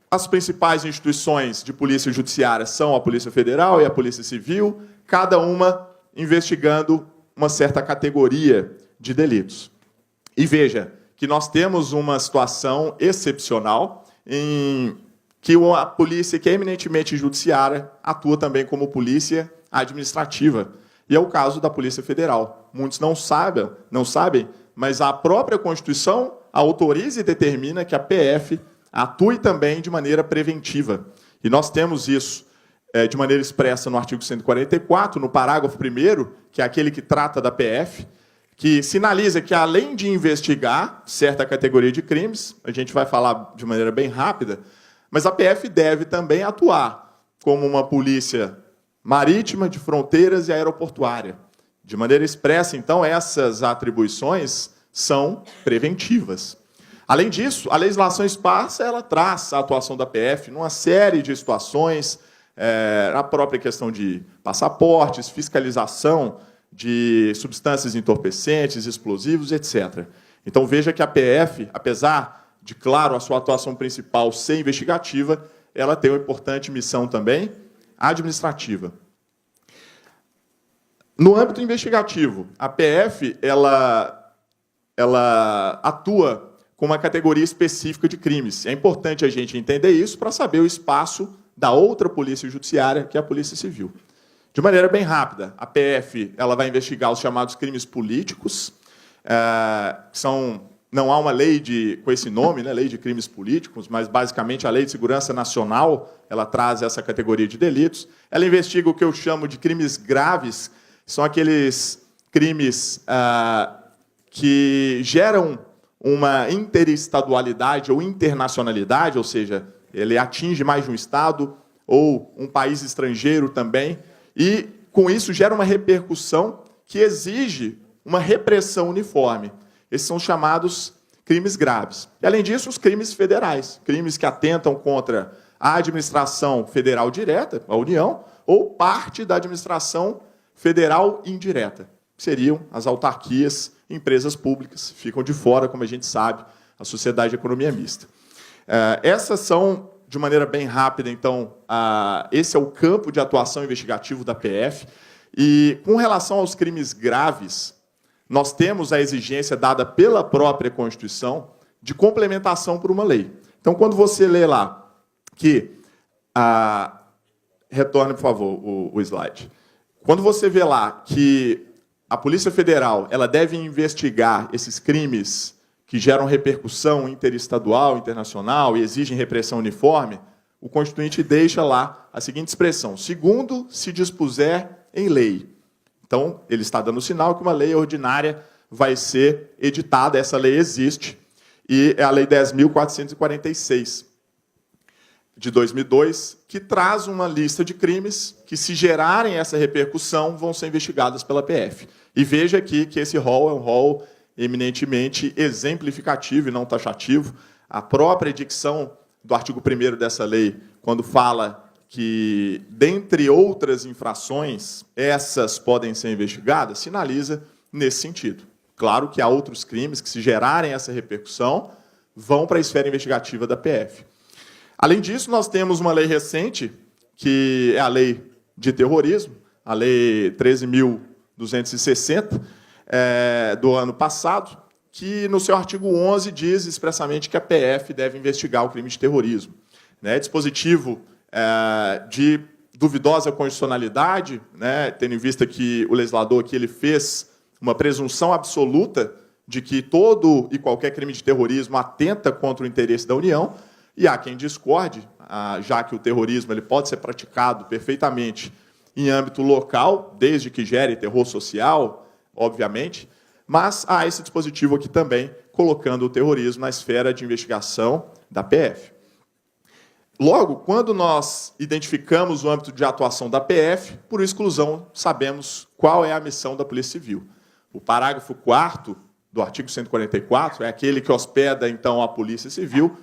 As principais instituições de polícia judiciária são a Polícia Federal e a Polícia Civil, cada uma investigando uma certa categoria de delitos. E veja que nós temos uma situação excepcional em que a polícia, que é eminentemente judiciária, atua também como polícia administrativa. E é o caso da Polícia Federal. Muitos não sabem, mas a própria Constituição autoriza e determina que a PF atue também de maneira preventiva. E nós temos isso de maneira expressa no artigo 144, no parágrafo 1º, que é aquele que trata da PF, que sinaliza que, além de investigar certa categoria de crimes, a gente vai falar de maneira bem rápida, mas a PF deve também atuar como uma polícia marítima, de fronteiras e aeroportuária. De maneira expressa, então, essas atribuições são preventivas. Além disso, a legislação esparsa ela traz a atuação da PF numa série de situações, a própria questão de passaportes, fiscalização de substâncias entorpecentes, explosivos, etc. Então, veja que a PF, apesar de, claro, a sua atuação principal ser investigativa, ela tem uma importante missão também administrativa. No âmbito investigativo, a PF ela atua com uma categoria específica de crimes. É importante a gente entender isso para saber o espaço da outra polícia judiciária, que é a Polícia Civil. De maneira bem rápida, a PF ela vai investigar os chamados crimes políticos, não há uma lei com esse nome, né, lei de crimes políticos, mas, basicamente, a Lei de Segurança Nacional ela traz essa categoria de delitos. Ela investiga o que eu chamo de crimes graves, são aqueles crimes que geram uma interestadualidade ou internacionalidade, ou seja, ele atinge mais de um estado ou um país estrangeiro também, e, com isso, gera uma repercussão que exige uma repressão uniforme. Esses são chamados crimes graves. E, além disso, os crimes federais, crimes que atentam contra a administração federal direta, a União, ou parte da administração federal indireta, que seriam as autarquias, empresas públicas, ficam de fora, como a gente sabe, a sociedade de economia mista. Essas são, de maneira bem rápida, então, esse é o campo de atuação investigativo da PF. E, com relação aos crimes graves, nós temos a exigência dada pela própria Constituição de complementação por uma lei. Então, quando você lê lá que... retorne, por favor, o slide. Quando você vê lá que a Polícia Federal ela deve investigar esses crimes que geram repercussão interestadual, internacional e exigem repressão uniforme, o Constituinte deixa lá a seguinte expressão: segundo se dispuser em lei. Então, ele está dando sinal que uma lei ordinária vai ser editada, essa lei existe, e é a Lei 10.446, de 2002, que traz uma lista de crimes que, se gerarem essa repercussão, vão ser investigados pela PF. E veja aqui que esse rol é um rol eminentemente exemplificativo e não taxativo. A própria dicção do artigo 1º dessa lei, quando fala que, dentre outras infrações, essas podem ser investigadas, sinaliza nesse sentido. Claro que há outros crimes que, se gerarem essa repercussão, vão para a esfera investigativa da PF. Além disso, nós temos uma lei recente, que é a Lei de Terrorismo, a Lei 13.260, do ano passado, que, no seu artigo 11, diz expressamente que a PF deve investigar o crime de terrorismo. Dispositivo de duvidosa constitucionalidade, tendo em vista que o legislador aqui ele fez uma presunção absoluta de que todo e qualquer crime de terrorismo atenta contra o interesse da União, e há quem discorde, já que o terrorismo ele pode ser praticado perfeitamente em âmbito local, desde que gere terror social, obviamente, mas há esse dispositivo aqui também, colocando o terrorismo na esfera de investigação da PF. Logo, quando nós identificamos o âmbito de atuação da PF, por exclusão, sabemos qual é a missão da Polícia Civil. O parágrafo 4º do artigo 144, é aquele que hospeda, então, a Polícia Civil,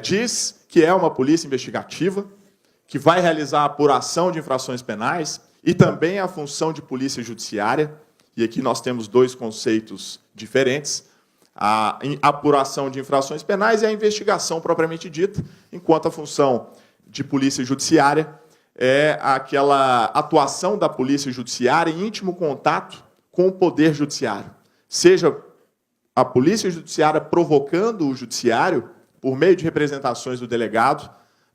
diz que é uma polícia investigativa, que vai realizar a apuração de infrações penais e também a função de polícia judiciária. E aqui nós temos dois conceitos diferentes. a apuração de infrações penais e a investigação propriamente dita, enquanto a função de polícia judiciária é aquela atuação da polícia judiciária em íntimo contato com o poder judiciário. Seja a polícia judiciária provocando o judiciário, por meio de representações do delegado,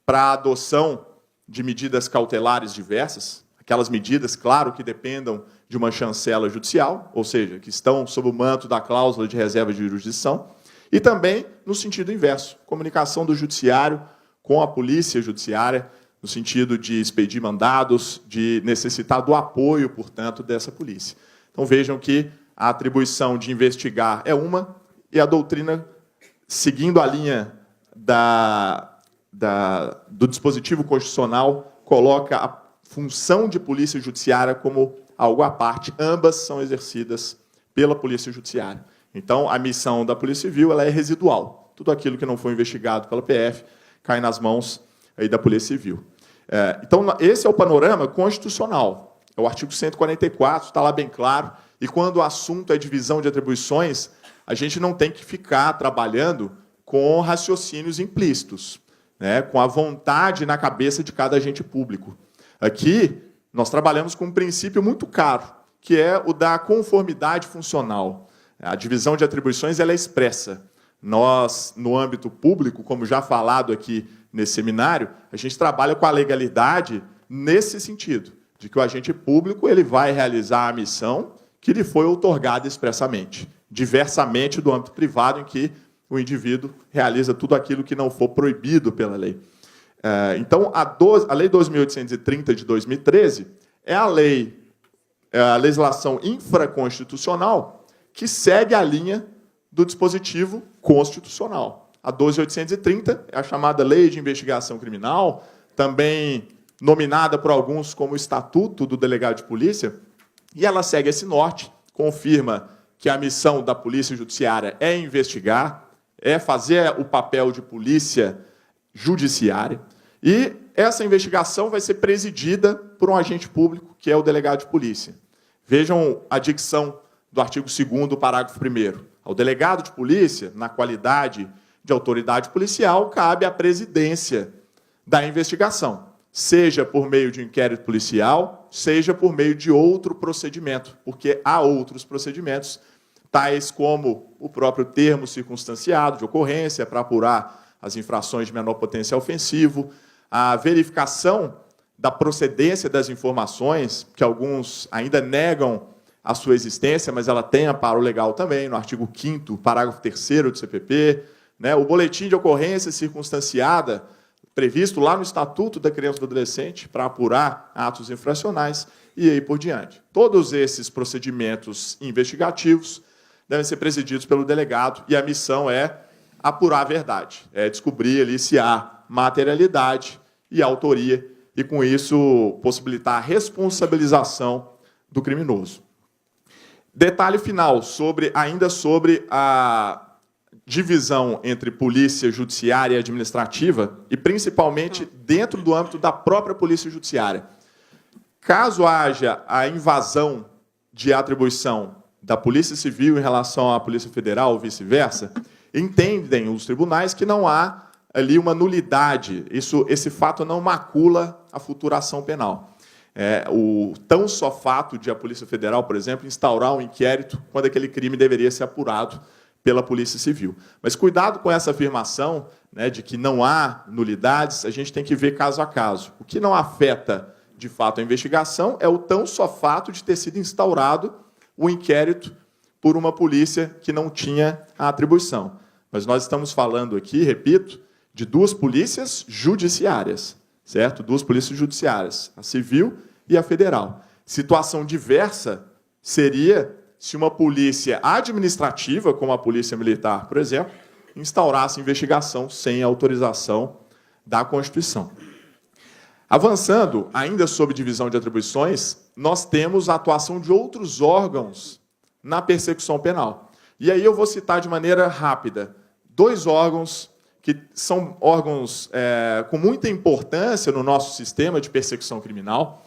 para a adoção de medidas cautelares diversas, aquelas medidas, claro, que dependam de uma chancela judicial, ou seja, que estão sob o manto da cláusula de reserva de jurisdição, e também no sentido inverso, comunicação do judiciário com a polícia judiciária, no sentido de expedir mandados, de necessitar do apoio, portanto, dessa polícia. Então, vejam que a atribuição de investigar é uma, e a doutrina, seguindo a linha do dispositivo constitucional, coloca a função de polícia judiciária como algo à parte. Ambas são exercidas pela polícia judiciária. Então, a missão da Polícia Civil ela é residual. Tudo aquilo que não foi investigado pela PF cai nas mãos aí da Polícia Civil. Então, esse é o panorama constitucional. É o artigo 144, está lá bem claro. E quando o assunto é divisão de atribuições, a gente não tem que ficar trabalhando com raciocínios implícitos, né, com a vontade na cabeça de cada agente público. Aqui, nós trabalhamos com um princípio muito caro, que é o da conformidade funcional. A divisão de atribuições ela é expressa. Nós, no âmbito público, como já falado aqui nesse seminário, a gente trabalha com a legalidade nesse sentido, de que o agente público ele vai realizar a missão que lhe foi outorgada expressamente, diversamente do âmbito privado, em que o indivíduo realiza tudo aquilo que não for proibido pela lei. Então, a Lei 2.830 de 2013 é a legislação infraconstitucional que segue a linha do dispositivo constitucional. A 12.830 é a chamada Lei de Investigação Criminal, também nominada por alguns como Estatuto do Delegado de Polícia, e ela segue esse norte, confirma que a missão da Polícia Judiciária é investigar, é fazer o papel de polícia judiciária, e essa investigação vai ser presidida por um agente público, que é o delegado de polícia. Vejam a dicção do artigo 2º, parágrafo 1º. Ao delegado de polícia, na qualidade de autoridade policial, cabe a presidência da investigação, seja por meio de um inquérito policial, seja por meio de outro procedimento, porque há outros procedimentos, tais como o próprio termo circunstanciado de ocorrência para apurar as infrações de menor potencial ofensivo, a verificação da procedência das informações, que alguns ainda negam a sua existência, mas ela tem amparo legal também, no artigo 5º, parágrafo 3º do CPP, né, o boletim de ocorrência circunstanciada, previsto lá no Estatuto da Criança e do Adolescente, para apurar atos infracionais, e aí por diante. Todos esses procedimentos investigativos devem ser presididos pelo delegado, e a missão é apurar a verdade, é descobrir ali se há materialidade e autoria, e, com isso, possibilitar a responsabilização do criminoso. Detalhe final, ainda sobre a divisão entre polícia judiciária e administrativa, e principalmente dentro do âmbito da própria polícia judiciária. Caso haja a invasão de atribuição da Polícia Civil em relação à Polícia Federal ou vice-versa, entendem os tribunais que não há ali uma nulidade. Esse fato não macula a futura ação penal. O tão só fato de a Polícia Federal, por exemplo, instaurar um inquérito quando aquele crime deveria ser apurado pela Polícia Civil. Mas cuidado com essa afirmação, né, de que não há nulidades, a gente tem que ver caso a caso. O que não afeta, de fato, a investigação é o tão só fato de ter sido instaurado o inquérito por uma polícia que não tinha a atribuição. Mas nós estamos falando aqui, repito, de duas polícias judiciárias, certo? Duas polícias judiciárias, a civil e a federal. Situação diversa seria se uma polícia administrativa, como a Polícia Militar, por exemplo, instaurasse investigação sem autorização da Constituição. Avançando, ainda sobre divisão de atribuições, nós temos a atuação de outros órgãos na persecução penal. E aí eu vou citar de maneira rápida dois órgãos que são órgãos com muita importância no nosso sistema de persecução criminal,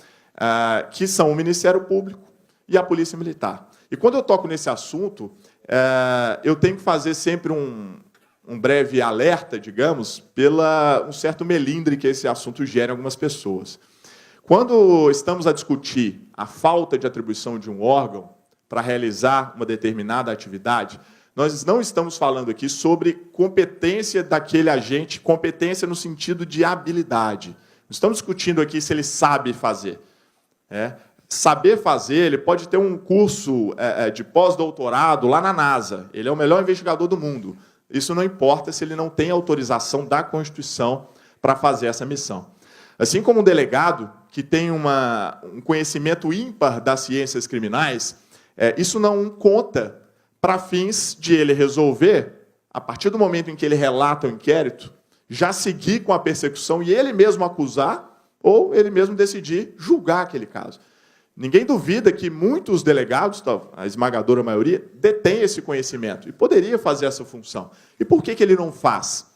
que são o Ministério Público e a Polícia Militar. E quando eu toco nesse assunto, eu tenho que fazer sempre um breve alerta, digamos, pela um certo melindre que esse assunto gera em algumas pessoas. Quando estamos a discutir a falta de atribuição de um órgão para realizar uma determinada atividade, nós não estamos falando aqui sobre competência daquele agente, competência no sentido de habilidade. Não estamos discutindo aqui se ele sabe fazer. Saber fazer, ele pode ter um curso de pós-doutorado lá na NASA. Ele é o melhor investigador do mundo. Isso não importa se ele não tem autorização da Constituição para fazer essa missão. Assim como um delegado que tem um conhecimento ímpar das ciências criminais, isso não conta para fins de ele resolver, a partir do momento em que ele relata o inquérito, já seguir com a persecução e ele mesmo acusar ou ele mesmo decidir julgar aquele caso. Ninguém duvida que muitos delegados, a esmagadora maioria, detêm esse conhecimento e poderia fazer essa função. E por que ele não faz?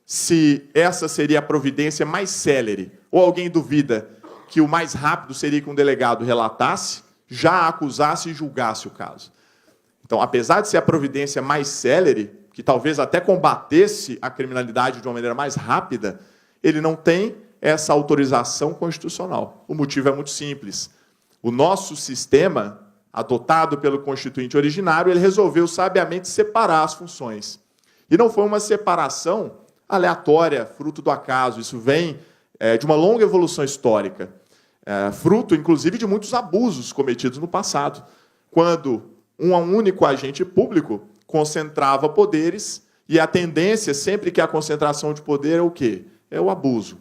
Se essa seria a providência mais célere, ou alguém duvida que o mais rápido seria que um delegado relatasse, já acusasse e julgasse o caso. Então, apesar de ser a providência mais célere, que talvez até combatesse a criminalidade de uma maneira mais rápida, ele não tem essa autorização constitucional. O motivo é muito simples. O nosso sistema, adotado pelo Constituinte originário, ele resolveu sabiamente separar as funções. E não foi uma separação aleatória, fruto do acaso. Isso vem de uma longa evolução histórica, fruto, inclusive, de muitos abusos cometidos no passado, quando um único agente público concentrava poderes e a tendência, sempre que há concentração de poder, é o quê? É o abuso.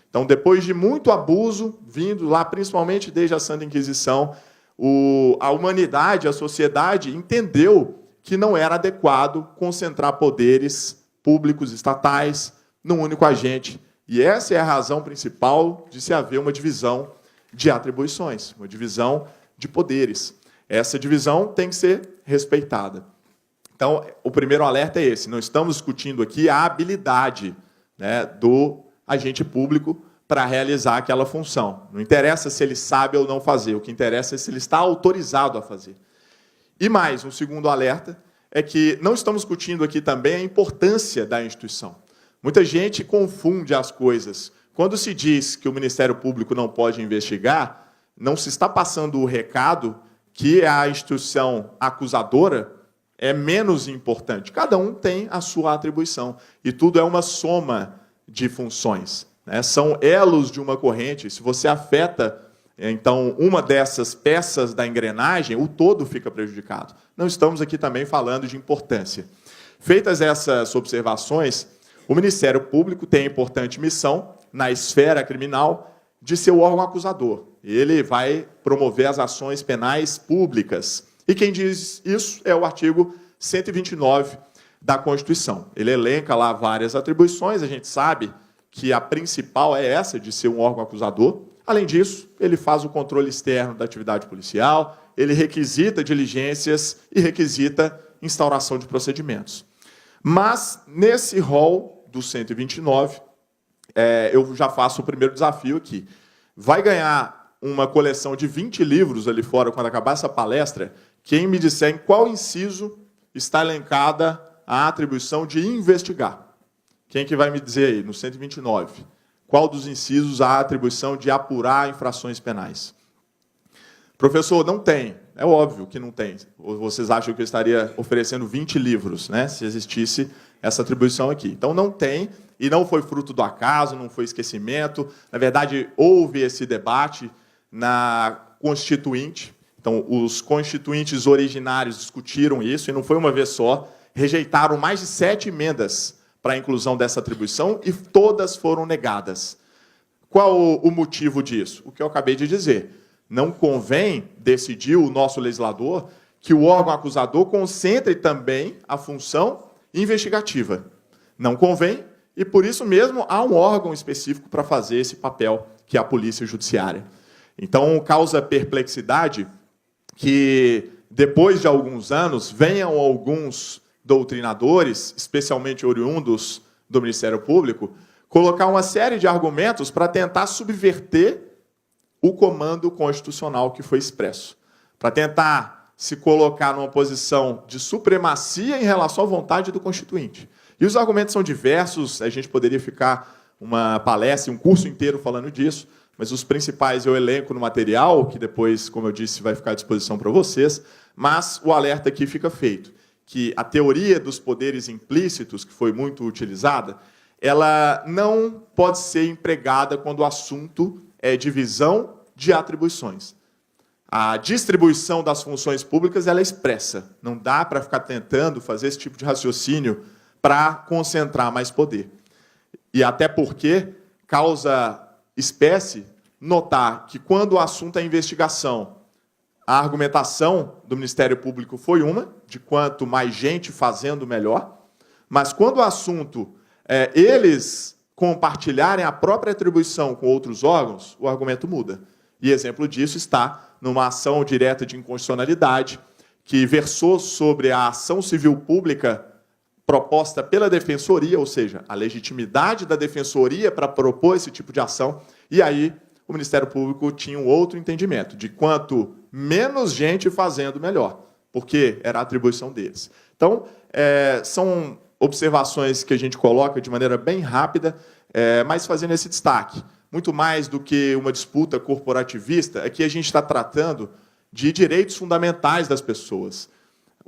Então, depois de muito abuso, vindo lá, principalmente desde a Santa Inquisição, a humanidade, a sociedade, entendeu que não era adequado concentrar poderes públicos, estatais, num único agente. E essa é a razão principal de se haver uma divisão de atribuições, uma divisão de poderes. Essa divisão tem que ser respeitada. Então, o primeiro alerta é esse. Não estamos discutindo aqui a habilidade, né, do agente público para realizar aquela função. Não interessa se ele sabe ou não fazer. O que interessa é se ele está autorizado a fazer. E mais, um segundo alerta é que não estamos discutindo aqui também a importância da instituição. Muita gente confunde as coisas. Quando se diz que o Ministério Público não pode investigar, não se está passando o recado que a instituição acusadora é menos importante. Cada um tem a sua atribuição. E tudo é uma soma de funções. São elos de uma corrente. Se você afeta, então, uma dessas peças da engrenagem, o todo fica prejudicado. Não estamos aqui também falando de importância. Feitas essas observações, o Ministério Público tem a importante missão, na esfera criminal, de ser o órgão acusador. Ele vai promover as ações penais públicas. E quem diz isso é o artigo 129 da Constituição. Ele elenca lá várias atribuições, a gente sabe que a principal é essa, de ser um órgão acusador. Além disso, ele faz o controle externo da atividade policial, ele requisita diligências e requisita instauração de procedimentos. Mas, nesse rol do 129, eu já faço o primeiro desafio aqui. Vai ganhar uma coleção de 20 livros ali fora, quando acabar essa palestra, quem me disser em qual inciso está elencada a atribuição de investigar. Quem que vai me dizer aí, no 129? Qual dos incisos há a atribuição de apurar infrações penais? Professor, não tem. É óbvio que não tem. Ou vocês acham que eu estaria oferecendo 20 livros, né, se existisse essa atribuição aqui? Então, não tem, e não foi fruto do acaso, não foi esquecimento. Na verdade, houve esse debate na Constituinte. Então, os constituintes originários discutiram isso, e não foi uma vez só, rejeitaram mais de 7 emendas para a inclusão dessa atribuição, e todas foram negadas. Qual o motivo disso? O que eu acabei de dizer. Não convém, decidiu o nosso legislador, que o órgão acusador concentre também a função investigativa. Não convém, e por isso mesmo há um órgão específico para fazer esse papel, que é a Polícia Judiciária. Então, causa perplexidade que, depois de alguns anos, venham alguns doutrinadores, especialmente oriundos do Ministério Público, colocar uma série de argumentos para tentar subverter o comando constitucional que foi expresso, para tentar se colocar numa posição de supremacia em relação à vontade do Constituinte. E os argumentos são diversos, a gente poderia ficar uma palestra, um curso inteiro falando disso, mas os principais eu elenco no material, que depois, como eu disse, vai ficar à disposição para vocês, mas o alerta aqui fica feito, que a teoria dos poderes implícitos, que foi muito utilizada, ela não pode ser empregada quando o assunto é divisão de atribuições. A distribuição das funções públicas ela é expressa. Não dá para ficar tentando fazer esse tipo de raciocínio para concentrar mais poder. E até porque causa espécie notar que, quando o assunto é investigação, a argumentação do Ministério Público foi uma, de quanto mais gente fazendo, melhor. Mas, quando o assunto é eles compartilharem a própria atribuição com outros órgãos, o argumento muda. E exemplo disso está numa ação direta de inconstitucionalidade que versou sobre a ação civil pública proposta pela Defensoria, ou seja, a legitimidade da Defensoria para propor esse tipo de ação, e aí o Ministério Público tinha um outro entendimento, de quanto menos gente fazendo, melhor, porque era a atribuição deles. Então, são observações que a gente coloca de maneira bem rápida, mas fazendo esse destaque. Muito mais do que uma disputa corporativista, aqui a gente está tratando de direitos fundamentais das pessoas.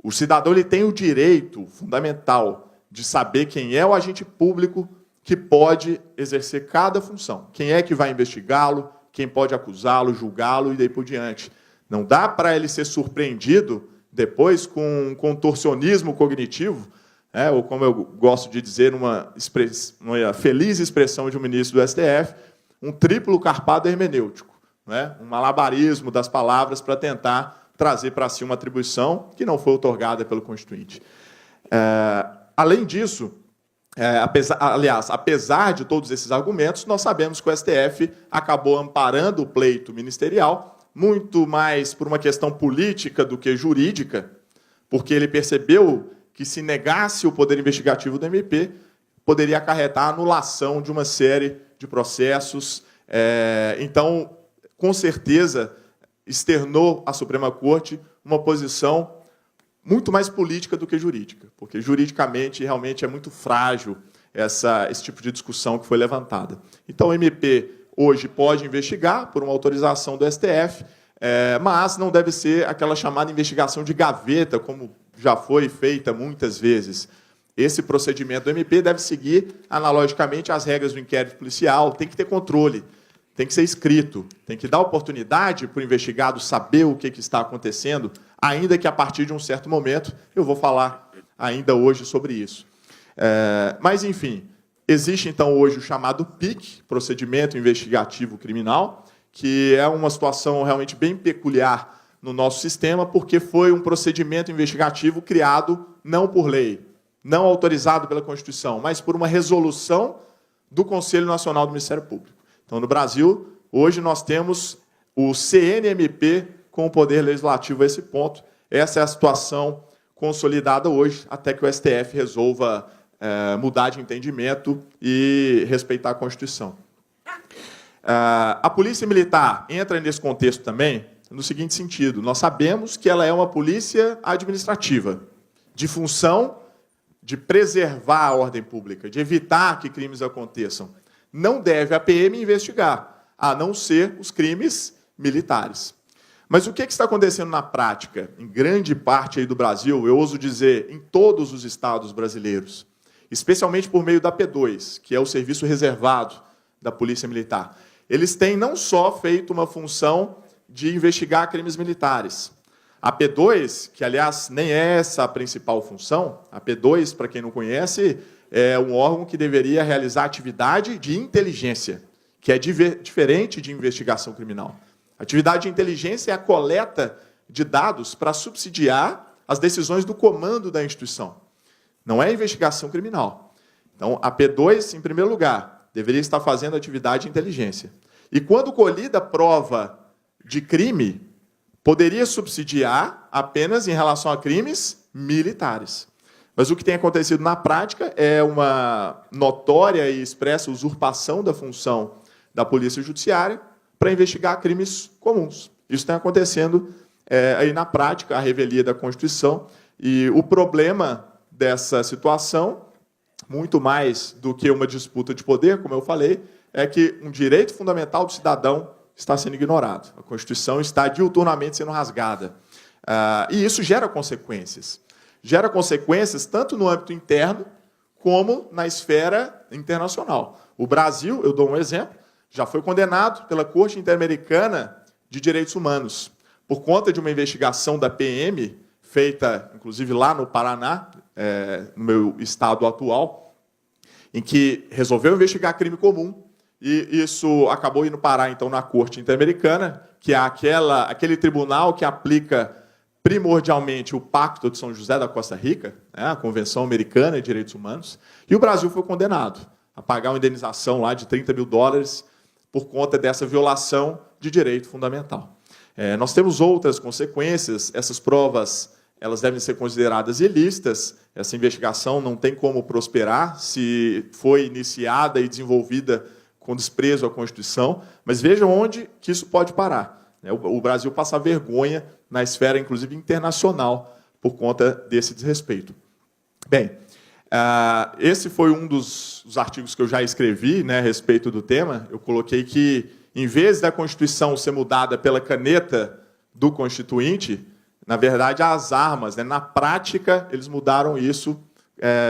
O cidadão ele tem o direito fundamental de saber quem é o agente público que pode exercer cada função. Quem é que vai investigá-lo, quem pode acusá-lo, julgá-lo e daí por diante. Não dá para ele ser surpreendido depois com um contorcionismo cognitivo, ou como eu gosto de dizer, uma feliz expressão de um ministro do STF, um triplo carpado hermenêutico, um malabarismo das palavras para tentar trazer para si uma atribuição que não foi outorgada pelo Constituinte. Além disso, apesar de todos esses argumentos, nós sabemos que o STF acabou amparando o pleito ministerial, muito mais por uma questão política do que jurídica, porque ele percebeu que, se negasse o poder investigativo do MP, poderia acarretar a anulação de uma série de processos. Então, com certeza, externou à Suprema Corte uma posição muito mais política do que jurídica, porque juridicamente realmente é muito frágil esse tipo de discussão que foi levantada. Então, o MP hoje pode investigar por uma autorização do STF, mas não deve ser aquela chamada investigação de gaveta, como já foi feita muitas vezes. Esse procedimento do MP deve seguir analogicamente às regras do inquérito policial, tem que ter controle, tem que ser escrito, tem que dar oportunidade para o investigado saber o que está acontecendo, ainda que a partir de um certo momento, eu vou falar ainda hoje sobre isso. Mas, enfim, existe então hoje o chamado PIC, Procedimento Investigativo Criminal, que é uma situação realmente bem peculiar no nosso sistema, porque foi um procedimento investigativo criado não por lei, não autorizado pela Constituição, mas por uma resolução do Conselho Nacional do Ministério Público. Então, no Brasil, hoje nós temos o CNMP com o poder legislativo a esse ponto. Essa é a situação consolidada hoje, até que o STF resolva mudar de entendimento e respeitar a Constituição. A Polícia Militar entra nesse contexto também no seguinte sentido: nós sabemos que ela é uma polícia administrativa, de função de preservar a ordem pública, de evitar que crimes aconteçam. Não deve a PM investigar, a não ser os crimes militares. Mas o que está acontecendo na prática? Em grande parte aí do Brasil, eu ouso dizer, em todos os estados brasileiros, especialmente por meio da P2, que é o serviço reservado da Polícia Militar. Eles têm não só feito uma função de investigar crimes militares. A P2, que, aliás, nem é essa a principal função, a P2, para quem não conhece, é um órgão que deveria realizar atividade de inteligência, que é diferente de investigação criminal. Atividade de inteligência é a coleta de dados para subsidiar as decisões do comando da instituição. Não é investigação criminal. Então, a P2, em primeiro lugar, deveria estar fazendo atividade de inteligência. E, quando colhida prova de crime, poderia subsidiar apenas em relação a crimes militares. Mas o que tem acontecido na prática é uma notória e expressa usurpação da função da Polícia Judiciária para investigar crimes comuns. Isso está acontecendo aí na prática, a revelia da Constituição. E o problema dessa situação, muito mais do que uma disputa de poder, como eu falei, é que um direito fundamental do cidadão está sendo ignorado. A Constituição está diuturnamente sendo rasgada. E isso gera consequências. Gera consequências tanto no âmbito interno como na esfera internacional. O Brasil, eu dou um exemplo, já foi condenado pela Corte Interamericana de Direitos Humanos por conta de uma investigação da PM, feita, inclusive, lá no Paraná, no meu estado atual, em que resolveu investigar crime comum, e isso acabou indo parar, então, na Corte Interamericana, que é aquele tribunal que aplica primordialmente o Pacto de São José da Costa Rica, né, a Convenção Americana de Direitos Humanos, e o Brasil foi condenado a pagar uma indenização lá de $30 mil por conta dessa violação de direito fundamental. Nós temos outras consequências, essas provas elas devem ser consideradas ilícitas, essa investigação não tem como prosperar se foi iniciada e desenvolvida com desprezo à Constituição, mas vejam onde que isso pode parar. O Brasil passa vergonha na esfera, inclusive, internacional, por conta desse desrespeito. Bem, esse foi um dos artigos que eu já escrevi, né, a respeito do tema. Eu coloquei que, em vez da Constituição ser mudada pela caneta do Constituinte, na verdade, as armas, né, na prática, eles mudaram isso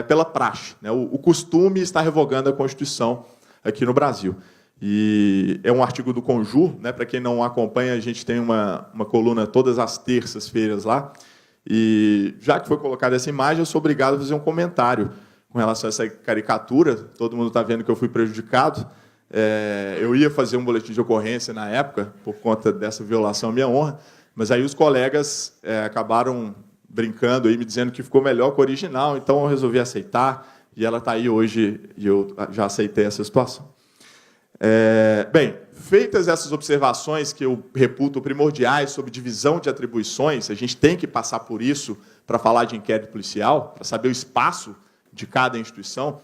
pela praxe. Né, o costume está revogando a Constituição aqui no Brasil. E é um artigo do Conjur, né, para quem não acompanha, a gente tem uma coluna todas as terças-feiras lá. E, já que foi colocada essa imagem, eu sou obrigado a fazer um comentário com relação a essa caricatura. Todo mundo está vendo que eu fui prejudicado. Eu ia fazer um boletim de ocorrência na época, por conta dessa violação à minha honra, mas aí os colegas acabaram brincando, aí, me dizendo que ficou melhor que o original, então eu resolvi aceitar, e ela está aí hoje, e eu já aceitei essa situação. Bem, feitas essas observações que eu reputo primordiais sobre divisão de atribuições, a gente tem que passar por isso para falar de inquérito policial, para saber o espaço de cada instituição.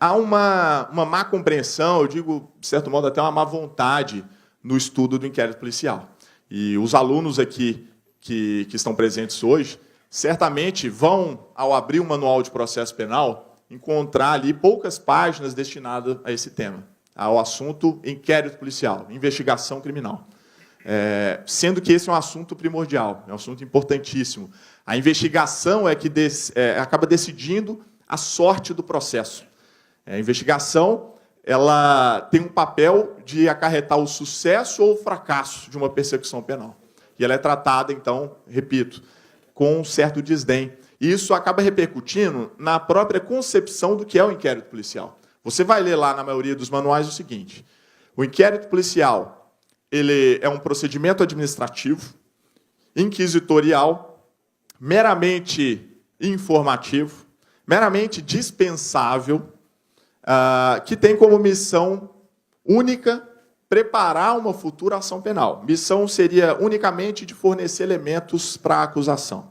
Há uma má compreensão, eu digo, de certo modo, até uma má vontade no estudo do inquérito policial. E os alunos aqui que estão presentes hoje, certamente vão, ao abrir o manual de processo penal, encontrar ali poucas páginas destinadas a esse tema, ao assunto inquérito policial, investigação criminal. Sendo que esse é um assunto primordial, é um assunto importantíssimo. A investigação é que acaba decidindo a sorte do processo. A investigação ela tem um papel de acarretar o sucesso ou o fracasso de uma persecução penal. E ela é tratada, então, repito, com um certo desdém. E isso acaba repercutindo na própria concepção do que é o inquérito policial. Você vai ler lá na maioria dos manuais o seguinte: o inquérito policial ele é um procedimento administrativo, inquisitorial, meramente informativo, meramente dispensável, que tem como missão única preparar uma futura ação penal. Missão seria unicamente de fornecer elementos para a acusação.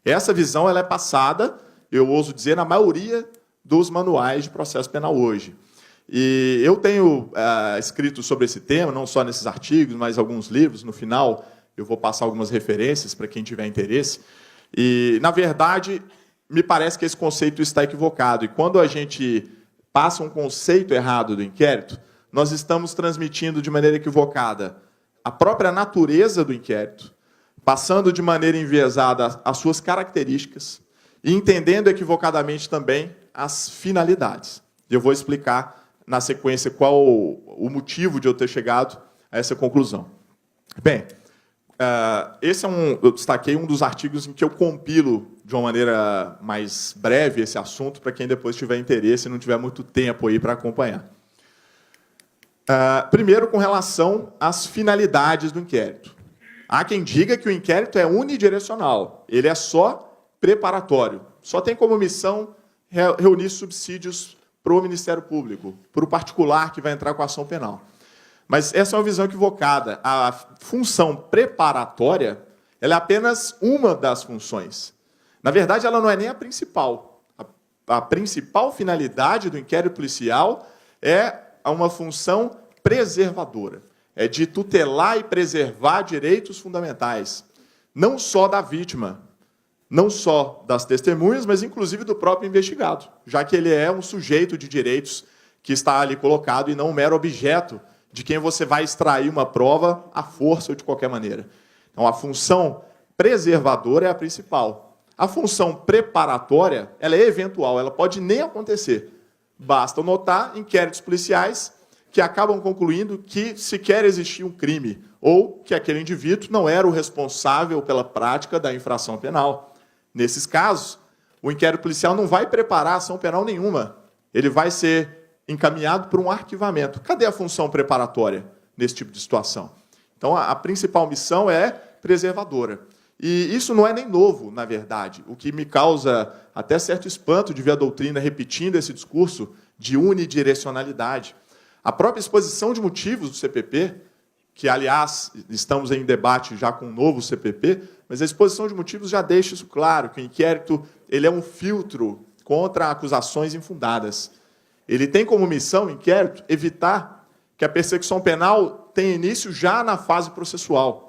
Essa visão ela é passada, eu ouso dizer, na maioria dos manuais de processo penal hoje. E eu tenho escrito sobre esse tema, não só nesses artigos, mas alguns livros. No final, eu vou passar algumas referências para quem tiver interesse. E, na verdade, me parece que esse conceito está equivocado. E quando a gente passa um conceito errado do inquérito, nós estamos transmitindo de maneira equivocada a própria natureza do inquérito, passando de maneira enviesada as suas características e entendendo equivocadamente também as finalidades. E eu vou explicar na sequência qual o motivo de eu ter chegado a essa conclusão. Bem, eu destaquei um dos artigos em que eu compilo de uma maneira mais breve esse assunto, para quem depois tiver interesse e não tiver muito tempo aí para acompanhar. Primeiro, com relação às finalidades do inquérito. Há quem diga que o inquérito é unidirecional, ele é só preparatório, só tem como missão reunir subsídios para o Ministério Público, para o particular que vai entrar com a ação penal. Mas essa é uma visão equivocada. A função preparatória ela é apenas uma das funções. Na verdade, ela não é nem a principal. A principal finalidade do inquérito policial é uma função preservadora. é de tutelar e preservar direitos fundamentais, não só da vítima, não só das testemunhas, mas inclusive do próprio investigado, já que ele é um sujeito de direitos que está ali colocado e não um mero objeto de quem você vai extrair uma prova à força ou de qualquer maneira. Então, a função preservadora é a principal. A função preparatória, ela é eventual, ela pode nem acontecer. Basta notar inquéritos policiais que acabam concluindo que sequer existia um crime ou que aquele indivíduo não era o responsável pela prática da infração penal. Nesses casos, o inquérito policial não vai preparar ação penal nenhuma. Ele vai ser encaminhado para um arquivamento. Cadê a função preparatória nesse tipo de situação? Então, a principal missão é preservadora. E isso não é nem novo, na verdade. O que me causa até certo espanto de ver a doutrina repetindo esse discurso de unidirecionalidade. A própria exposição de motivos do CPP, que, aliás, estamos em debate já com um novo CPP, mas a exposição de motivos já deixa isso claro, que o inquérito ele é um filtro contra acusações infundadas. Ele tem como missão, o inquérito, evitar que a persecução penal tenha início já na fase processual.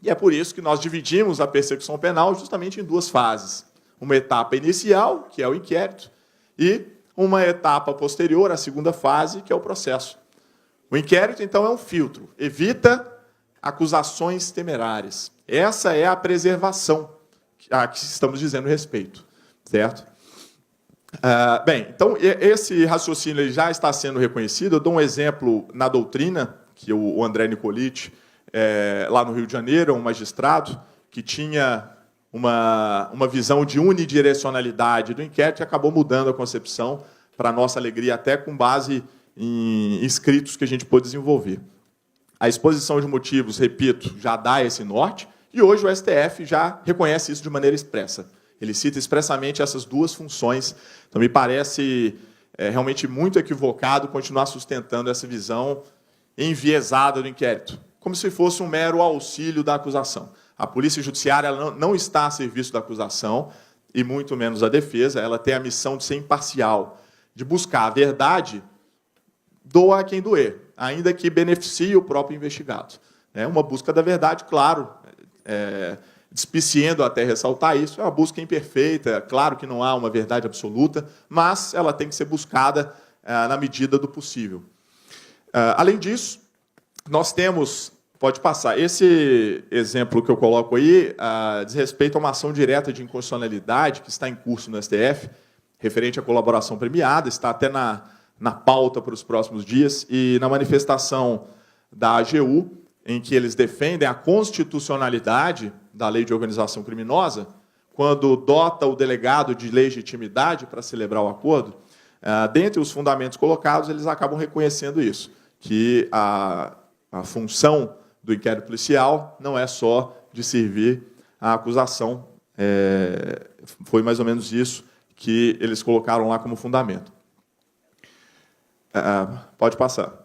E é por isso que nós dividimos a persecução penal justamente em duas fases. Uma etapa inicial, que é o inquérito, e uma etapa posterior, a segunda fase, que é o processo. O inquérito, então, é um filtro. Evita acusações temerárias. Essa é a preservação a que estamos dizendo respeito. Certo? Bem, então, esse raciocínio ele já está sendo reconhecido. Eu dou um exemplo na doutrina, que o André Nicoliti, lá no Rio de Janeiro, um magistrado que tinha uma visão de unidirecionalidade do inquérito e acabou mudando a concepção, para nossa alegria, até com base em escritos que a gente pôde desenvolver. A exposição de motivos, repito, já dá esse norte, e hoje o STF já reconhece isso de maneira expressa. Ele cita expressamente essas duas funções. Então, me parece realmente muito equivocado continuar sustentando essa visão enviesada do inquérito, como se fosse um mero auxílio da acusação. A polícia judiciária não está a serviço da acusação, e muito menos a defesa. Ela tem a missão de ser imparcial, de buscar a verdade, doa a quem doer, ainda que beneficie o próprio investigado. É uma busca da verdade, claro, despiciando até ressaltar isso, é uma busca imperfeita, claro que não há uma verdade absoluta, mas ela tem que ser buscada na medida do possível. Além disso, nós temos, pode passar, esse exemplo que eu coloco aí diz respeito a uma ação direta de inconstitucionalidade que está em curso no STF, referente à colaboração premiada, está até na pauta para os próximos dias, e na manifestação da AGU, em que eles defendem a constitucionalidade da lei de organização criminosa, quando dota o delegado de legitimidade para celebrar o acordo, dentre os fundamentos colocados, eles acabam reconhecendo isso, que a função do inquérito policial não é só de servir à acusação. Foi mais ou menos isso que eles colocaram lá como fundamento. Pode passar.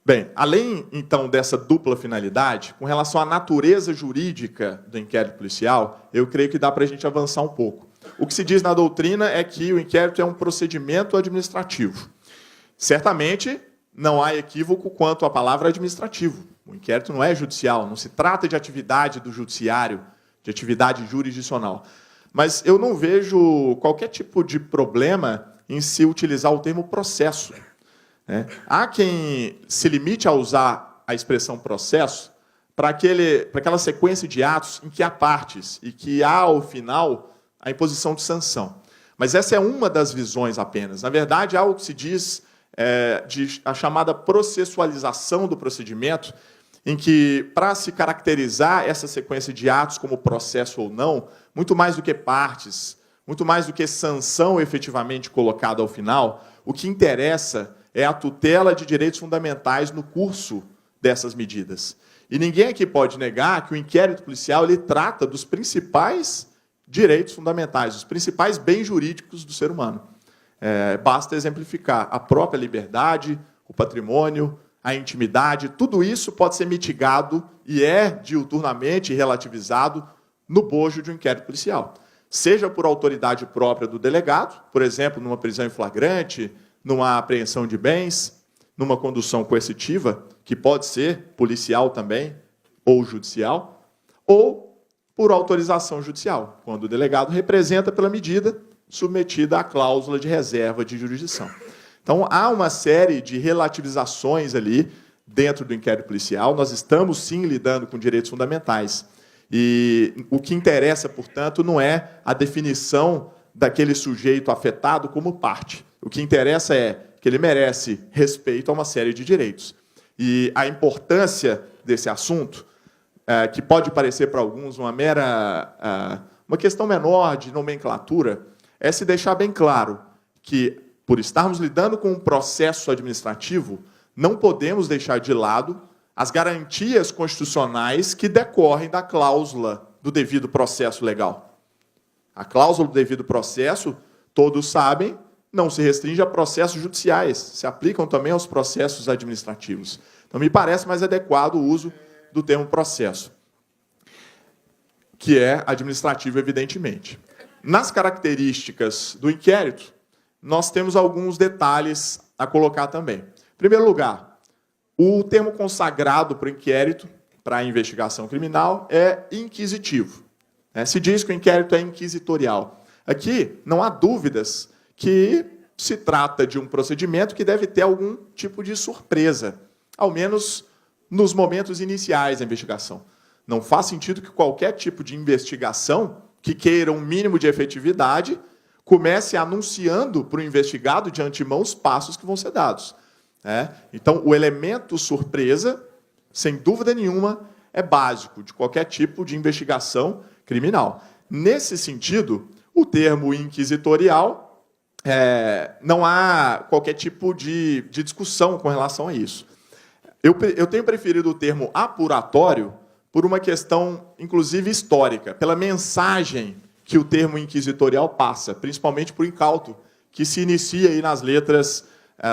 Bem, além, então, dessa dupla finalidade, com relação à natureza jurídica do inquérito policial, eu creio que dá para a gente avançar um pouco. O que se diz na doutrina é que o inquérito é um procedimento administrativo. Certamente, não há equívoco quanto à palavra administrativo. O inquérito não é judicial, não se trata de atividade do judiciário, de atividade jurisdicional. Mas eu não vejo qualquer tipo de problema em se utilizar o termo processo. Há quem se limite a usar a expressão processo para aquela sequência de atos em que há partes e que há, ao final, a imposição de sanção. Mas essa é uma das visões apenas. Na verdade, há algo que se diz de a chamada processualização do procedimento, em que, para se caracterizar essa sequência de atos como processo ou não, muito mais do que partes, muito mais do que sanção efetivamente colocada ao final, o que interessa é a tutela de direitos fundamentais no curso dessas medidas. E ninguém aqui pode negar que o inquérito policial ele trata dos principais direitos fundamentais, os principais bens jurídicos do ser humano. Basta exemplificar a própria liberdade, o patrimônio, a intimidade, tudo isso pode ser mitigado e é diuturnamente relativizado no bojo de um inquérito policial. Seja por autoridade própria do delegado, por exemplo, numa prisão em flagrante, numa apreensão de bens, numa condução coercitiva, que pode ser policial também, ou judicial, ou por autorização judicial, quando o delegado representa pela medida submetida à cláusula de reserva de jurisdição. Então, há uma série de relativizações ali dentro do inquérito policial. Nós estamos, sim, lidando com direitos fundamentais. E o que interessa, portanto, não é a definição daquele sujeito afetado como parte. O que interessa é que ele merece respeito a uma série de direitos. E a importância desse assunto, que pode parecer para alguns uma questão menor de nomenclatura, é se deixar bem claro que, por estarmos lidando com um processo administrativo, não podemos deixar de lado as garantias constitucionais que decorrem da cláusula do devido processo legal. A cláusula do devido processo, todos sabem, não se restringe a processos judiciais, se aplicam também aos processos administrativos. Então, me parece mais adequado o uso do termo processo, que é administrativo, evidentemente. Nas características do inquérito, nós temos alguns detalhes a colocar também. Em primeiro lugar, o termo consagrado para o inquérito, para a investigação criminal, é inquisitivo. Se diz que o inquérito é inquisitorial. Aqui, não há dúvidas que se trata de um procedimento que deve ter algum tipo de surpresa, ao menos nos momentos iniciais da investigação. Não faz sentido que qualquer tipo de investigação que queira um mínimo de efetividade comece anunciando para o investigado de antemão os passos que vão ser dados. Então, o elemento surpresa, sem dúvida nenhuma, é básico de qualquer tipo de investigação criminal. Nesse sentido, o termo inquisitorial, não há qualquer tipo de discussão com relação a isso. Eu tenho preferido o termo apuratório por uma questão, inclusive, histórica, pela mensagem que o termo inquisitorial passa, principalmente por incauto, que se inicia aí nas letras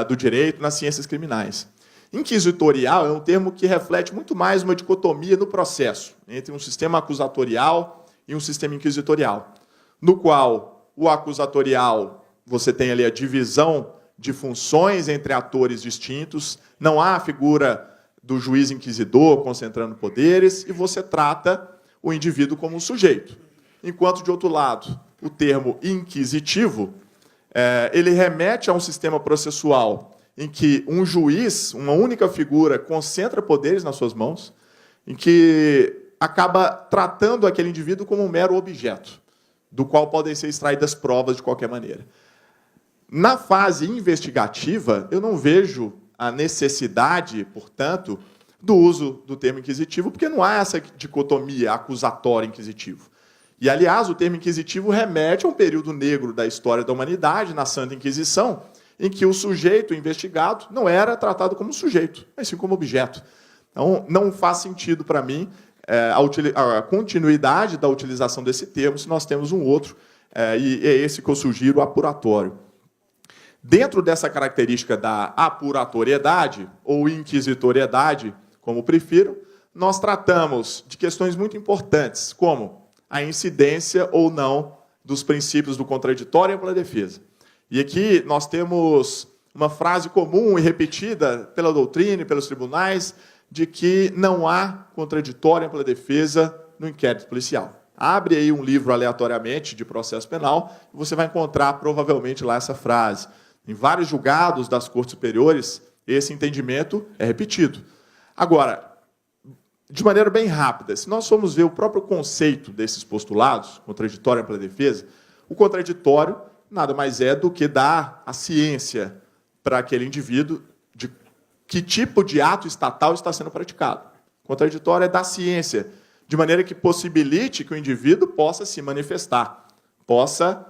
do direito, nas ciências criminais. Inquisitorial é um termo que reflete muito mais uma dicotomia no processo, entre um sistema acusatorial e um sistema inquisitorial, no qual o acusatorial, você tem ali a divisão de funções entre atores distintos, não há a figura do juiz inquisidor concentrando poderes, e você trata o indivíduo como um sujeito. Enquanto, de outro lado, o termo inquisitivo, ele remete a um sistema processual em que um juiz, uma única figura, concentra poderes nas suas mãos, em que acaba tratando aquele indivíduo como um mero objeto, do qual podem ser extraídas provas de qualquer maneira. Na fase investigativa, eu não vejo a necessidade, portanto, do uso do termo inquisitivo, porque não há essa dicotomia acusatório-inquisitivo. E, aliás, o termo inquisitivo remete a um período negro da história da humanidade, na Santa Inquisição, em que o sujeito investigado não era tratado como sujeito, mas sim como objeto. Então, não faz sentido para mim a continuidade da utilização desse termo se nós temos um outro, e é esse que eu sugiro, apuratório. Dentro dessa característica da apuratoriedade, ou inquisitoriedade, como prefiro, nós tratamos de questões muito importantes, como a incidência ou não dos princípios do contraditório e ampla defesa. E aqui nós temos uma frase comum e repetida pela doutrina e pelos tribunais de que não há contraditório e ampla defesa no inquérito policial. Abre aí um livro aleatoriamente de processo penal e você vai encontrar provavelmente lá essa frase. Em vários julgados das cortes superiores, esse entendimento é repetido. Agora, de maneira bem rápida, se nós formos ver o próprio conceito desses postulados, contraditório e ampla defesa, o contraditório nada mais é do que dar a ciência para aquele indivíduo de que tipo de ato estatal está sendo praticado. O contraditório é dar ciência, de maneira que possibilite que o indivíduo possa se manifestar, possa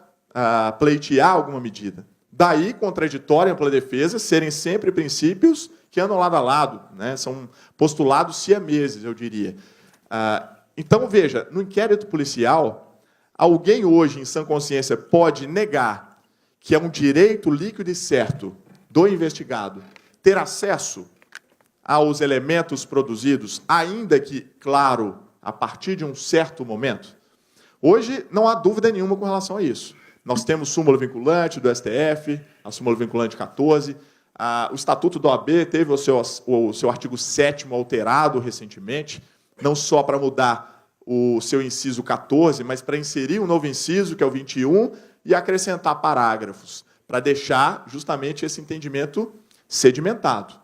pleitear alguma medida. Daí, contraditório e ampla defesa serem sempre princípios que andam lado a lado, né? São postulados siameses, eu diria. Então, veja, no inquérito policial, alguém hoje, em sã consciência, pode negar que é um direito líquido e certo do investigado ter acesso aos elementos produzidos, ainda que, claro, a partir de um certo momento? Hoje, não há dúvida nenhuma com relação a isso. Nós temos súmula vinculante do STF, a súmula vinculante 14, O Estatuto da OAB teve o seu artigo 7º alterado recentemente, não só para mudar o seu inciso 14, mas para inserir um novo inciso, que é o 21, e acrescentar parágrafos, para deixar justamente esse entendimento sedimentado.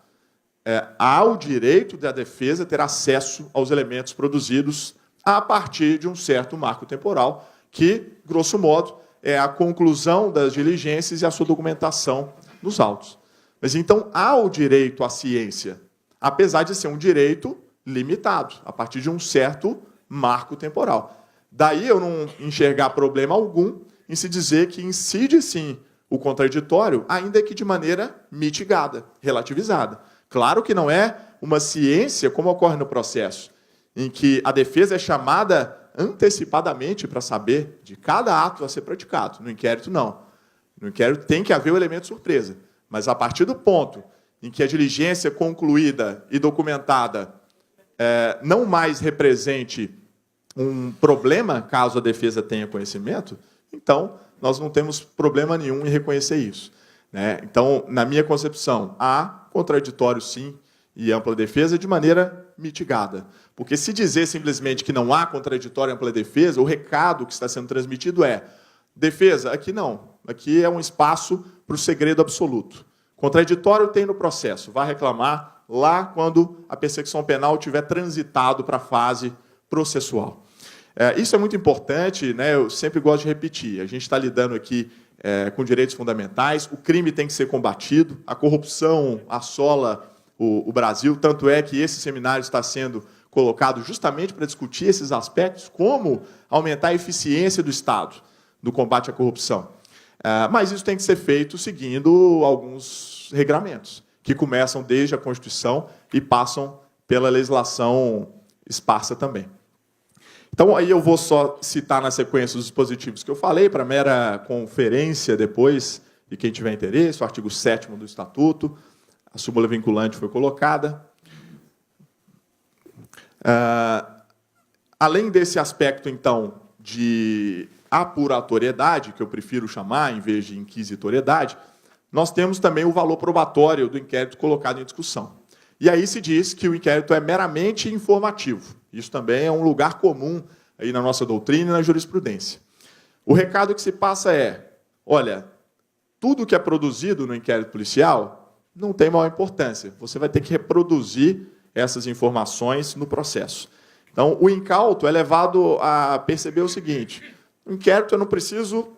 Há o direito da defesa ter acesso aos elementos produzidos a partir de um certo marco temporal, que, grosso modo, é a conclusão das diligências e a sua documentação nos autos. Mas, então, há o direito à ciência, apesar de ser um direito limitado, a partir de um certo marco temporal. Daí eu não enxergar problema algum em se dizer que incide, sim, o contraditório, ainda que de maneira mitigada, relativizada. Claro que não é uma ciência como ocorre no processo, em que a defesa é chamada antecipadamente para saber de cada ato a ser praticado. No inquérito, não. No inquérito tem que haver o elemento surpresa. Mas a partir do ponto em que a diligência concluída e documentada não mais represente um problema, caso a defesa tenha conhecimento, então nós não temos problema nenhum em reconhecer isso. Então, na minha concepção, há contraditório, sim, e ampla defesa de maneira mitigada. Porque se dizer simplesmente que não há contraditório e ampla defesa, o recado que está sendo transmitido é: defesa, aqui não. Aqui é um espaço para o segredo absoluto. Contraditório tem no processo. Vai reclamar lá quando a persecução penal tiver transitado para a fase processual. Isso é muito importante, né? Eu sempre gosto de repetir. A gente está lidando aqui com direitos fundamentais, o crime tem que ser combatido, a corrupção assola o Brasil, tanto é que esse seminário está sendo colocado justamente para discutir esses aspectos, como aumentar a eficiência do Estado no combate à corrupção. Mas isso tem que ser feito seguindo alguns regramentos, que começam desde a Constituição e passam pela legislação esparsa também. Então, aí eu vou só citar na sequência os dispositivos que eu falei, para mera conferência depois, de quem tiver interesse, o artigo 7º do Estatuto, a súmula vinculante foi colocada. Além desse aspecto, então, de apuratoriedade, que eu prefiro chamar, em vez de inquisitoriedade, nós temos também o valor probatório do inquérito colocado em discussão. E aí se diz que o inquérito é meramente informativo. Isso também é um lugar comum aí na nossa doutrina e na jurisprudência. O recado que se passa é: olha, tudo que é produzido no inquérito policial não tem maior importância. Você vai ter que reproduzir essas informações no processo. Então, o incauto é levado a perceber o seguinte: o inquérito eu não preciso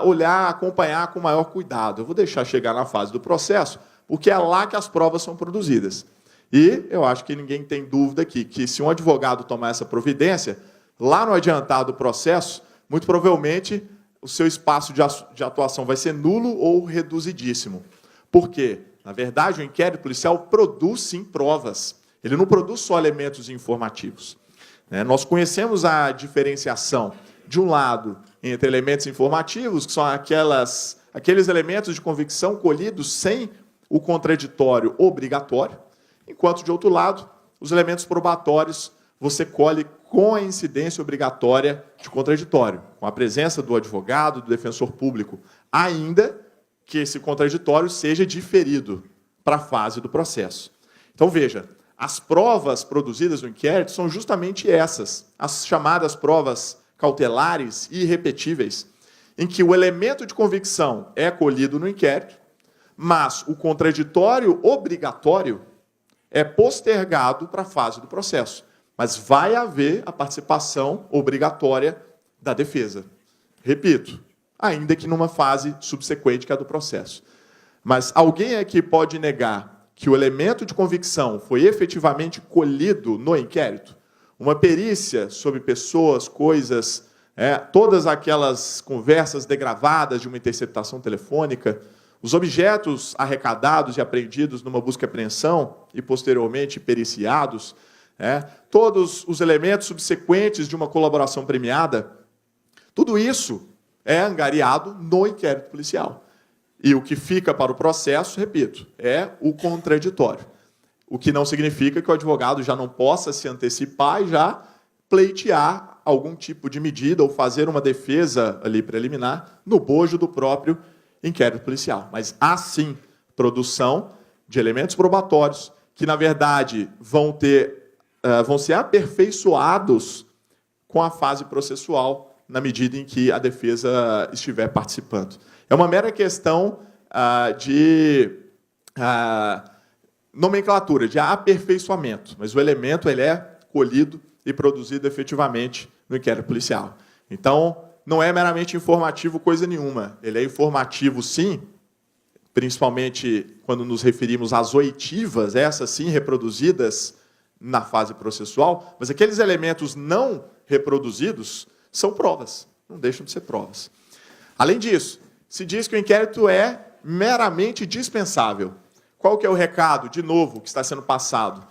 olhar, acompanhar com maior cuidado. Eu vou deixar chegar na fase do processo, porque é lá que as provas são produzidas. E eu acho que ninguém tem dúvida aqui que, se um advogado tomar essa providência, lá no adiantado do processo, muito provavelmente o seu espaço de atuação vai ser nulo ou reduzidíssimo. Por quê? Na verdade, o inquérito policial produz, sim, provas. Ele não produz só elementos informativos. Nós conhecemos a diferenciação, de um lado, entre elementos informativos, que são aqueles elementos de convicção colhidos sem o contraditório obrigatório, enquanto, de outro lado, os elementos probatórios você colhe com a incidência obrigatória de contraditório, com a presença do advogado, do defensor público, ainda que esse contraditório seja diferido para a fase do processo. Então, veja, as provas produzidas no inquérito são justamente essas, as chamadas provas cautelares e irrepetíveis, em que o elemento de convicção é colhido no inquérito, mas o contraditório obrigatório é postergado para a fase do processo. Mas vai haver a participação obrigatória da defesa. Repito, ainda que numa fase subsequente, que é a do processo. Mas alguém aqui pode negar que o elemento de convicção foi efetivamente colhido no inquérito? Uma perícia sobre pessoas, coisas, todas aquelas conversas degravadas de uma interceptação telefônica, os objetos arrecadados e apreendidos numa busca e apreensão e, posteriormente, periciados, todos os elementos subsequentes de uma colaboração premiada, tudo isso é angariado no inquérito policial. E o que fica para o processo, repito, é o contraditório. O que não significa que o advogado já não possa se antecipar e já pleitear algum tipo de medida ou fazer uma defesa ali preliminar no bojo do próprio inquérito policial. Mas há, sim, produção de elementos probatórios que, na verdade, vão ser aperfeiçoados com a fase processual, na medida em que a defesa estiver participando. É uma mera questão de nomenclatura, de aperfeiçoamento, mas o elemento ele é colhido e produzido efetivamente no inquérito policial. Então, não é meramente informativo coisa nenhuma. Ele é informativo, sim, principalmente quando nos referimos às oitivas, essas sim reproduzidas na fase processual, mas aqueles elementos não reproduzidos são provas, não deixam de ser provas. Além disso, se diz que o inquérito é meramente dispensável. Qual que é o recado, de novo, que está sendo passado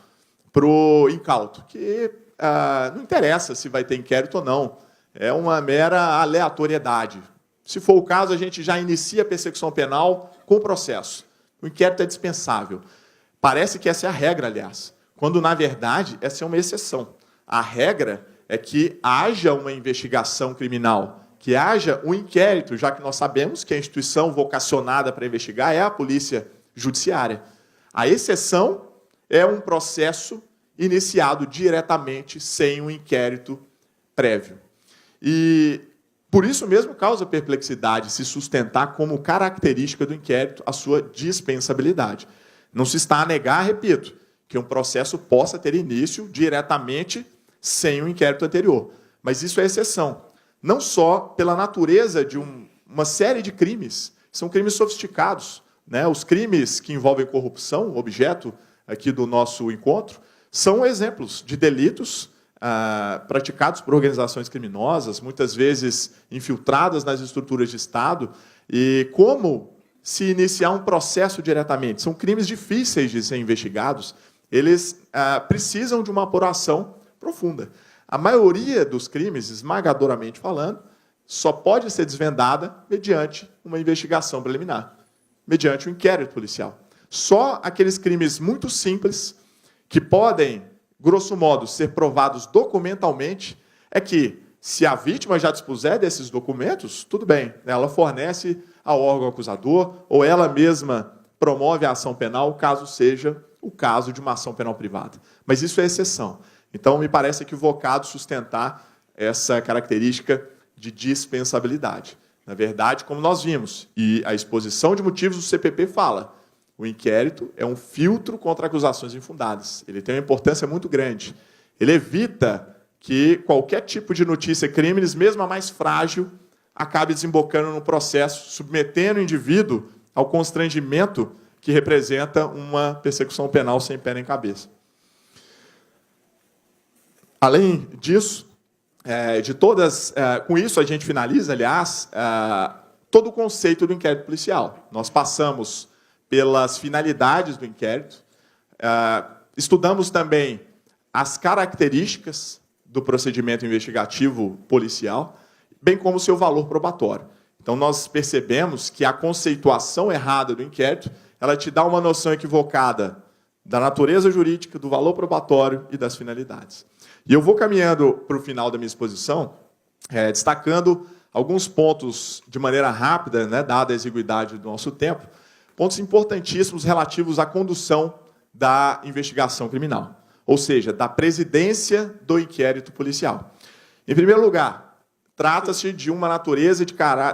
para o incauto? Que não interessa se vai ter inquérito ou não, é uma mera aleatoriedade. Se for o caso, a gente já inicia a persecução penal com o processo. O inquérito é dispensável. Parece que essa é a regra, aliás, quando, na verdade, essa é uma exceção. A regra é que haja uma investigação criminal, que haja um inquérito, já que nós sabemos que a instituição vocacionada para investigar é a Polícia Judiciária. A exceção é um processo iniciado diretamente sem um inquérito prévio. E, por isso mesmo, causa perplexidade se sustentar como característica do inquérito a sua dispensabilidade. Não se está a negar, repito, que um processo possa ter início diretamente sem um inquérito anterior. Mas isso é exceção. Não só pela natureza de uma série de crimes, são crimes sofisticados, né? Os crimes que envolvem corrupção, objeto aqui do nosso encontro, são exemplos de delitos praticados por organizações criminosas, muitas vezes infiltradas nas estruturas de Estado, e como se iniciar um processo diretamente. São crimes difíceis de ser investigados, eles precisam de uma apuração profunda. A maioria dos crimes, esmagadoramente falando, só pode ser desvendada mediante uma investigação preliminar, mediante um inquérito policial. Só aqueles crimes muito simples, que podem, grosso modo, ser provados documentalmente, é que, se a vítima já dispuser desses documentos, tudo bem, ela fornece ao órgão acusador, ou ela mesma promove a ação penal, caso seja o caso de uma ação penal privada. Mas isso é exceção. Então, me parece equivocado sustentar essa característica de dispensabilidade. Na verdade, como nós vimos, e a exposição de motivos do CPP fala, o inquérito é um filtro contra acusações infundadas. Ele tem uma importância muito grande. Ele evita que qualquer tipo de notícia crimes, mesmo a mais frágil, acabe desembocando no processo, submetendo o indivíduo ao constrangimento que representa uma persecução penal sem pé nem cabeça. Além disso, com isso a gente finaliza, aliás, todo o conceito do inquérito policial. Nós passamos pelas finalidades do inquérito, estudamos também as características do procedimento investigativo policial, bem como o seu valor probatório. Então, nós percebemos que a conceituação errada do inquérito, ela te dá uma noção equivocada da natureza jurídica, do valor probatório e das finalidades. E eu vou caminhando para o final da minha exposição, destacando alguns pontos de maneira rápida, né, dada a exiguidade do nosso tempo, pontos importantíssimos relativos à condução da investigação criminal, ou seja, da presidência do inquérito policial. Em primeiro lugar, trata-se de uma natureza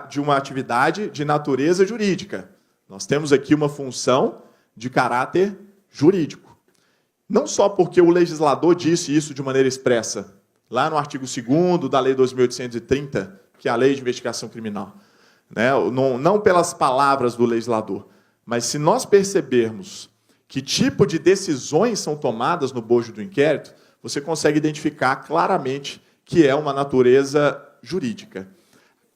de uma atividade de natureza jurídica. Nós temos aqui uma função de caráter jurídico. Não só porque o legislador disse isso de maneira expressa, lá no artigo 2º da Lei 2.830, que é a Lei de Investigação Criminal, né? Não pelas palavras do legislador, mas se nós percebermos que tipo de decisões são tomadas no bojo do inquérito, você consegue identificar claramente que é uma natureza jurídica.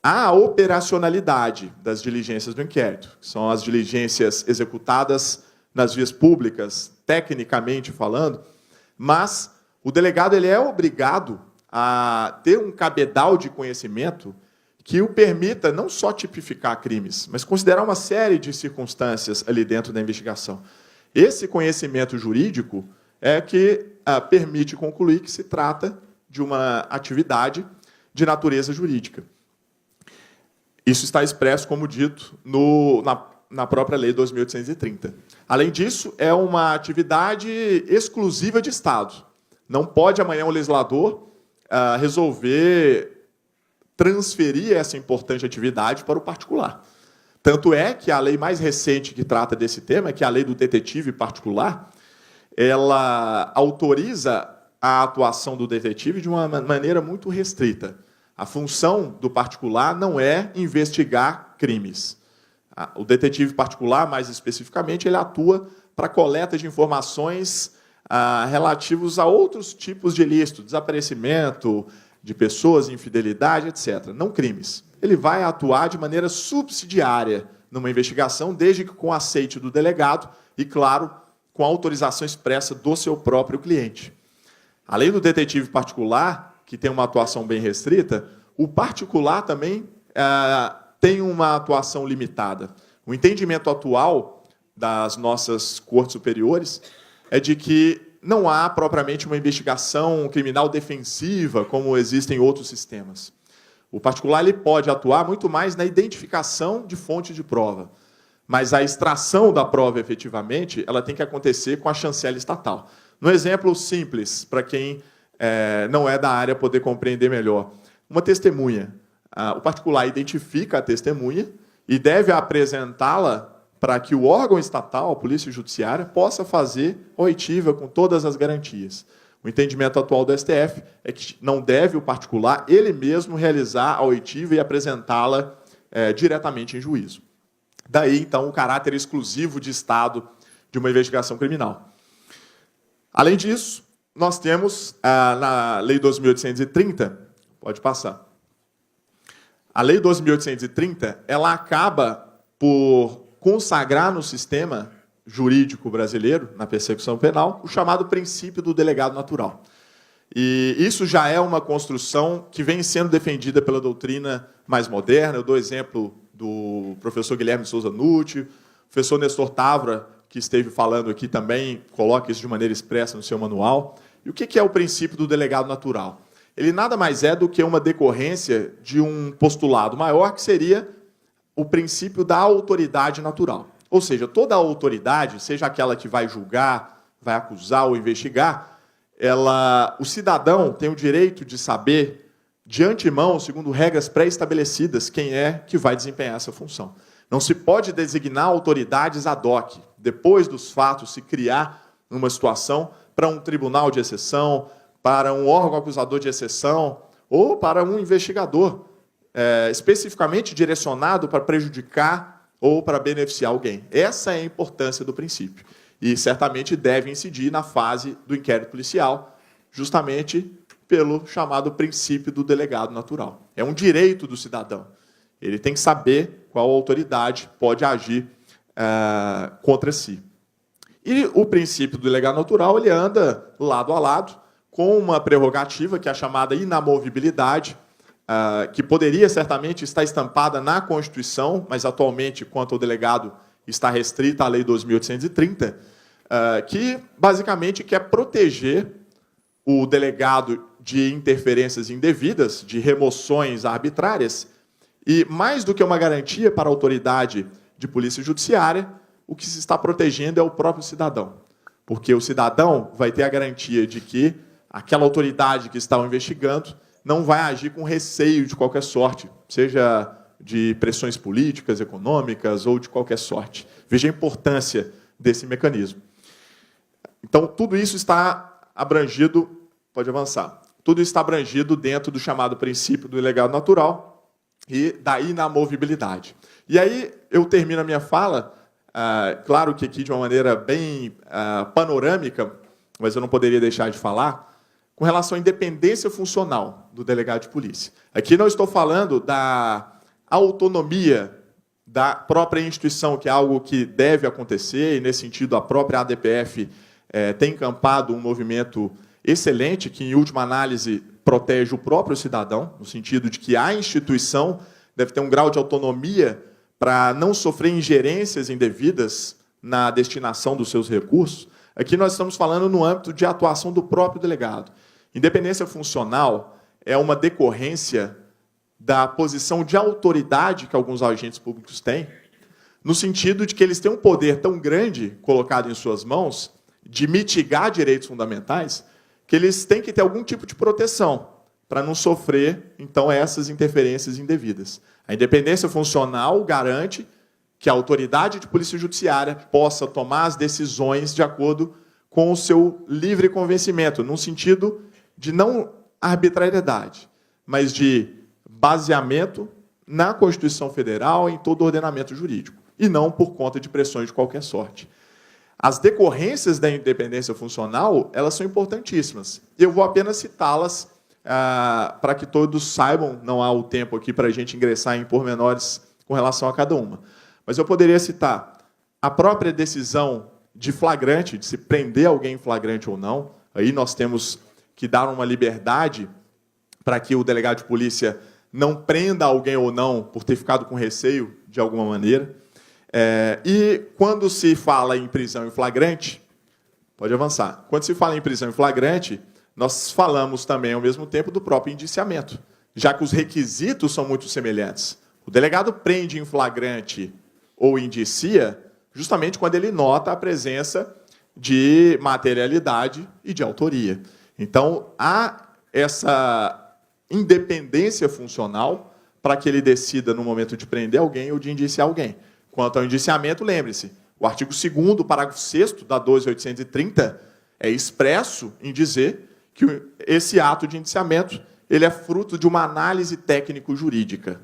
A operacionalidade das diligências do inquérito, que são as diligências executadas nas vias públicas, tecnicamente falando, mas o delegado ele é obrigado a ter um cabedal de conhecimento que o permita não só tipificar crimes, mas considerar uma série de circunstâncias ali dentro da investigação. Esse conhecimento jurídico é que permite concluir que se trata de uma atividade de natureza jurídica. Isso está expresso, como dito, na própria Lei 2.830. Além disso, é uma atividade exclusiva de Estado. Não pode amanhã o legislador resolver transferir essa importante atividade para o particular. Tanto é que a lei mais recente que trata desse tema, que é a Lei do Detetive Particular, ela autoriza a atuação do detetive de uma maneira muito restrita. A função do particular não é investigar crimes. O detetive particular, mais especificamente, ele atua para a coleta de informações relativos a outros tipos de ilícito, desaparecimento de pessoas, infidelidade, etc. Não crimes. Ele vai atuar de maneira subsidiária numa investigação, desde que com aceite do delegado e, claro, com autorização expressa do seu próprio cliente. Além do detetive particular, que tem uma atuação bem restrita, o particular também tem uma atuação limitada. O entendimento atual das nossas cortes superiores é de que não há propriamente uma investigação criminal defensiva, como existem em outros sistemas. O particular ele pode atuar muito mais na identificação de fonte de prova, mas a extração da prova, efetivamente, ela tem que acontecer com a chancela estatal. No exemplo simples, para quem não é da área poder compreender melhor, uma testemunha. O particular identifica a testemunha e deve apresentá-la para que o órgão estatal, a Polícia Judiciária, possa fazer a oitiva com todas as garantias. O entendimento atual do STF é que não deve o particular ele mesmo realizar a oitiva e apresentá-la diretamente em juízo. Daí, então, o caráter exclusivo de Estado de uma investigação criminal. Além disso, nós temos na Lei 2.830, pode passar. A Lei 2.830, ela acaba por consagrar no sistema jurídico brasileiro, na persecução penal, o chamado princípio do delegado natural. E isso já é uma construção que vem sendo defendida pela doutrina mais moderna. Eu dou exemplo do professor Guilherme Souza Nucci, o professor Nestor Távora, que esteve falando aqui também, coloca isso de maneira expressa no seu manual. E o que é o princípio do delegado natural? Ele nada mais é do que uma decorrência de um postulado maior, que seria o princípio da autoridade natural. Ou seja, toda autoridade, seja aquela que vai julgar, vai acusar ou investigar, o cidadão tem o direito de saber, de antemão, segundo regras pré-estabelecidas, quem é que vai desempenhar essa função. Não se pode designar autoridades ad hoc, depois dos fatos, se criar uma situação para um tribunal de exceção, para um órgão acusador de exceção ou para um investigador especificamente direcionado para prejudicar ou para beneficiar alguém. Essa é a importância do princípio. E certamente deve incidir na fase do inquérito policial, justamente pelo chamado princípio do delegado natural. É um direito do cidadão. Ele tem que saber qual autoridade pode agir contra si. E o princípio do delegado natural ele anda lado a lado com uma prerrogativa que é a chamada inamovibilidade, que poderia certamente estar estampada na Constituição, mas atualmente, quanto ao delegado, está restrita à Lei 2.830, que basicamente quer proteger o delegado de interferências indevidas, de remoções arbitrárias, e mais do que uma garantia para a autoridade de polícia judiciária, o que se está protegendo é o próprio cidadão. Porque o cidadão vai ter a garantia de que aquela autoridade que está o investigando não vai agir com receio de qualquer sorte, seja de pressões políticas, econômicas ou de qualquer sorte. Veja a importância desse mecanismo. Então, tudo isso está abrangido, pode avançar, tudo está abrangido dentro do chamado princípio do delegado natural e da inamovibilidade. E aí eu termino a minha fala, claro que aqui de uma maneira bem panorâmica, mas eu não poderia deixar de falar, com relação à independência funcional do delegado de polícia. Aqui não estou falando da autonomia da própria instituição, que é algo que deve acontecer, e, nesse sentido, a própria ADPF tem encampado um movimento excelente, que, em última análise, protege o próprio cidadão, no sentido de que a instituição deve ter um grau de autonomia para não sofrer ingerências indevidas na destinação dos seus recursos. Aqui nós estamos falando no âmbito de atuação do próprio delegado. Independência funcional é uma decorrência da posição de autoridade que alguns agentes públicos têm, no sentido de que eles têm um poder tão grande colocado em suas mãos de mitigar direitos fundamentais que eles têm que ter algum tipo de proteção para não sofrer, então, essas interferências indevidas. A independência funcional garante que a autoridade de polícia judiciária possa tomar as decisões de acordo com o seu livre convencimento, num sentido de não arbitrariedade, mas de baseamento na Constituição Federal e em todo o ordenamento jurídico, e não por conta de pressões de qualquer sorte. As decorrências da independência funcional, elas são importantíssimas. Eu vou apenas citá-las para que todos saibam, não há o tempo aqui para a gente ingressar em pormenores com relação a cada uma. Mas eu poderia citar a própria decisão de flagrante, de se prender alguém em flagrante ou não. Aí nós temos que dar uma liberdade para que o delegado de polícia não prenda alguém ou não por ter ficado com receio de alguma maneira. E quando se fala em prisão em flagrante, pode avançar. Quando se fala em prisão em flagrante, nós falamos também, ao mesmo tempo, do próprio indiciamento, já que os requisitos são muito semelhantes. O delegado prende em flagrante ou indicia justamente quando ele nota a presença de materialidade e de autoria. Então, há essa independência funcional para que ele decida, no momento de prender alguém ou de indiciar alguém. Quanto ao indiciamento, lembre-se, o artigo 2º, parágrafo 6º da 12.830 é expresso em dizer que esse ato de indiciamento ele é fruto de uma análise técnico-jurídica,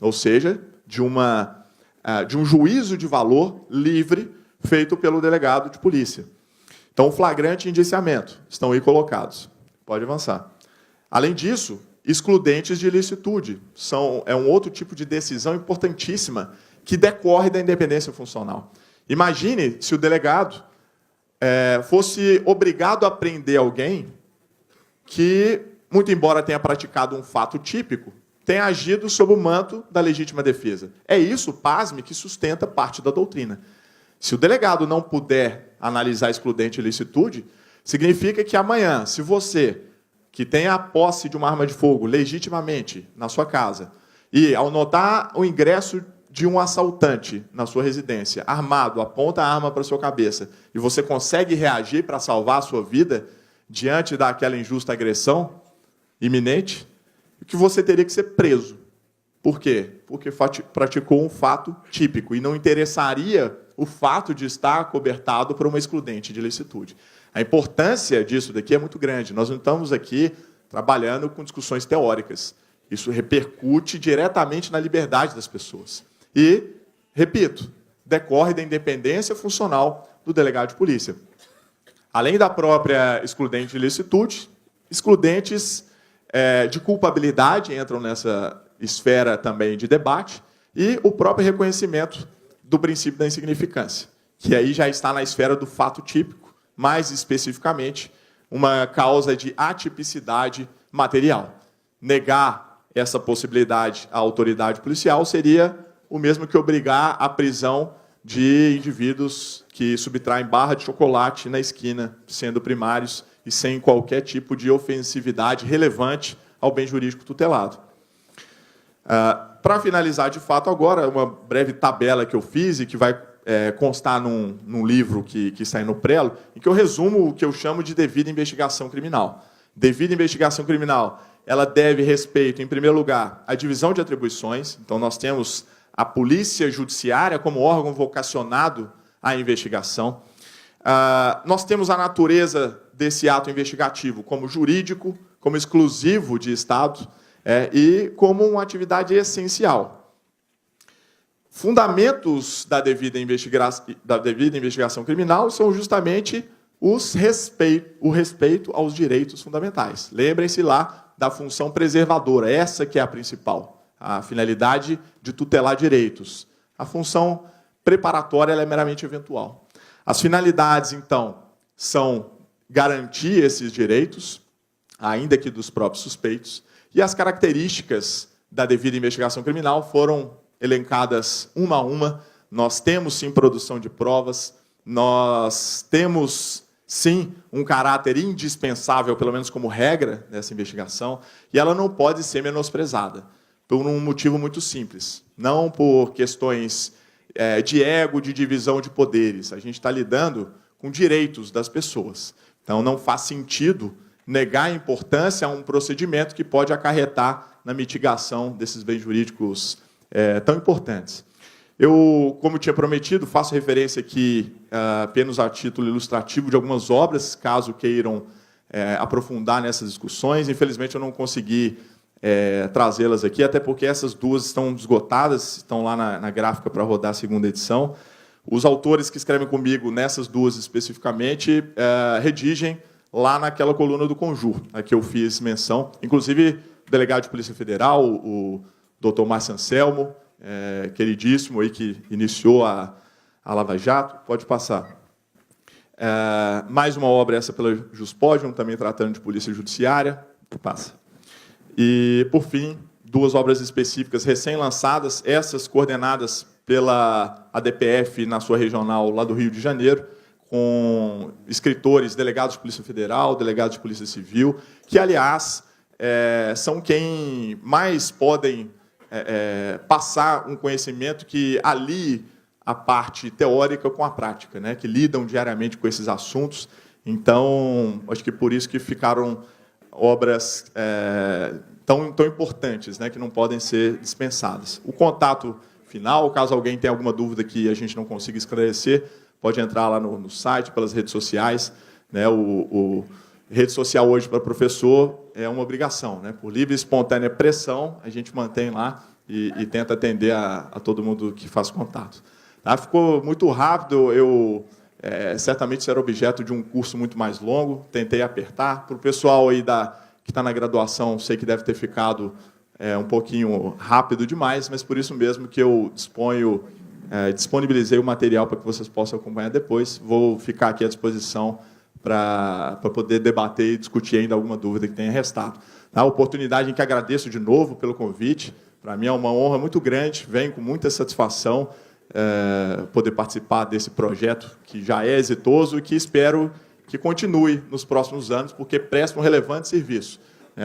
ou seja, de um juízo de valor livre feito pelo delegado de polícia. Então, flagrante e indiciamento estão aí colocados. Pode avançar. Além disso, excludentes de ilicitude é um outro tipo de decisão importantíssima que decorre da independência funcional. Imagine se o delegado fosse obrigado a prender alguém que, muito embora tenha praticado um fato típico, tenha agido sob o manto da legítima defesa. É isso, pasme, que sustenta parte da doutrina. Se o delegado não puder analisar excludente e ilicitude, significa que amanhã, se você, que tem a posse de uma arma de fogo legitimamente na sua casa, e ao notar o ingresso de um assaltante na sua residência, armado, aponta a arma para a sua cabeça, e você consegue reagir para salvar a sua vida diante daquela injusta agressão iminente, que você teria que ser preso. Por quê? Porque praticou um fato típico e não interessaria o fato de estar acobertado por uma excludente de ilicitude. A importância disso daqui é muito grande. Nós não estamos aqui trabalhando com discussões teóricas. Isso repercute diretamente na liberdade das pessoas. E, repito, decorre da independência funcional do delegado de polícia. Além da própria excludente de ilicitude, excludentes de culpabilidade entram nessa esfera também de debate, e o próprio reconhecimento do princípio da insignificância, que aí já está na esfera do fato típico, mais especificamente, uma causa de atipicidade material. Negar essa possibilidade à autoridade policial seria o mesmo que obrigar à prisão de indivíduos que subtraem barra de chocolate na esquina, sendo primários e sem qualquer tipo de ofensividade relevante ao bem jurídico tutelado. Para finalizar, de fato, agora, uma breve tabela que eu fiz e que vai constar num livro que sai no Prelo, em que eu resumo o que eu chamo de devida investigação criminal. Devida investigação criminal, ela deve respeito, em primeiro lugar, à divisão de atribuições. Então, nós temos a polícia judiciária como órgão vocacionado à investigação. Nós temos a natureza desse ato investigativo como jurídico, como exclusivo de Estado, e como uma atividade essencial. Fundamentos da devida investigação criminal são justamente o respeito aos direitos fundamentais. Lembrem-se lá da função preservadora, essa que é a principal, a finalidade de tutelar direitos. A função preparatória ela é meramente eventual. As finalidades, então, são garantir esses direitos, ainda que dos próprios suspeitos, e as características da devida investigação criminal foram elencadas uma a uma. Nós temos, sim, produção de provas, nós temos, sim, um caráter indispensável, pelo menos como regra, dessa investigação, e ela não pode ser menosprezada, por um motivo muito simples. Não por questões de ego, de divisão de poderes. A gente está lidando com direitos das pessoas. Então, não faz sentido negar a importância a um procedimento que pode acarretar na mitigação desses bens jurídicos tão importantes. Eu, como tinha prometido, faço referência aqui apenas a título ilustrativo de algumas obras, caso queiram aprofundar nessas discussões. Infelizmente, eu não consegui trazê-las aqui, até porque essas duas estão esgotadas, estão lá na gráfica para rodar a segunda edição. Os autores que escrevem comigo nessas duas especificamente redigem lá naquela coluna do Conjur, a que eu fiz menção. Inclusive, o delegado de Polícia Federal, o doutor Márcio Anselmo, queridíssimo, aí, que iniciou a Lava Jato. Pode passar. Mais uma obra, essa pela Juspodium, também tratando de polícia judiciária. Passa. E, por fim, duas obras específicas recém-lançadas, essas coordenadas pela ADPF na sua regional lá do Rio de Janeiro, com escritores, delegados de Polícia Federal, delegados de Polícia Civil, que, aliás, são quem mais podem passar um conhecimento que alie a parte teórica com a prática, né, que lidam diariamente com esses assuntos. Então, acho que por isso que ficaram obras tão importantes, né, que não podem ser dispensadas. O contato final, caso alguém tenha alguma dúvida que a gente não consiga esclarecer, pode entrar lá no site, pelas redes sociais. Né, rede social hoje para professor é uma obrigação, né? Por livre e espontânea pressão, a gente mantém lá e tenta atender a todo mundo que faz contato. Tá? Ficou muito rápido, eu certamente será objeto de um curso muito mais longo, tentei apertar. Para o pessoal aí que está na graduação, sei que deve ter ficado um pouquinho rápido demais, mas por isso mesmo que eu disponibilizei o material para que vocês possam acompanhar depois. Vou ficar aqui à disposição para poder debater e discutir ainda alguma dúvida que tenha restado. A oportunidade em que agradeço de novo pelo convite. Para mim é uma honra muito grande, venho com muita satisfação poder participar desse projeto que já é exitoso e que espero que continue nos próximos anos, porque presta um relevante serviço,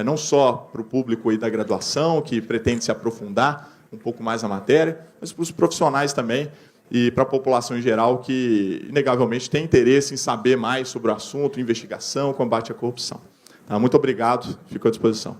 não só para o público aí da graduação, que pretende se aprofundar um pouco mais na matéria, mas para os profissionais também, e para a população em geral, que, inegavelmente, tem interesse em saber mais sobre o assunto, investigação, combate à corrupção. Muito obrigado, fico à disposição.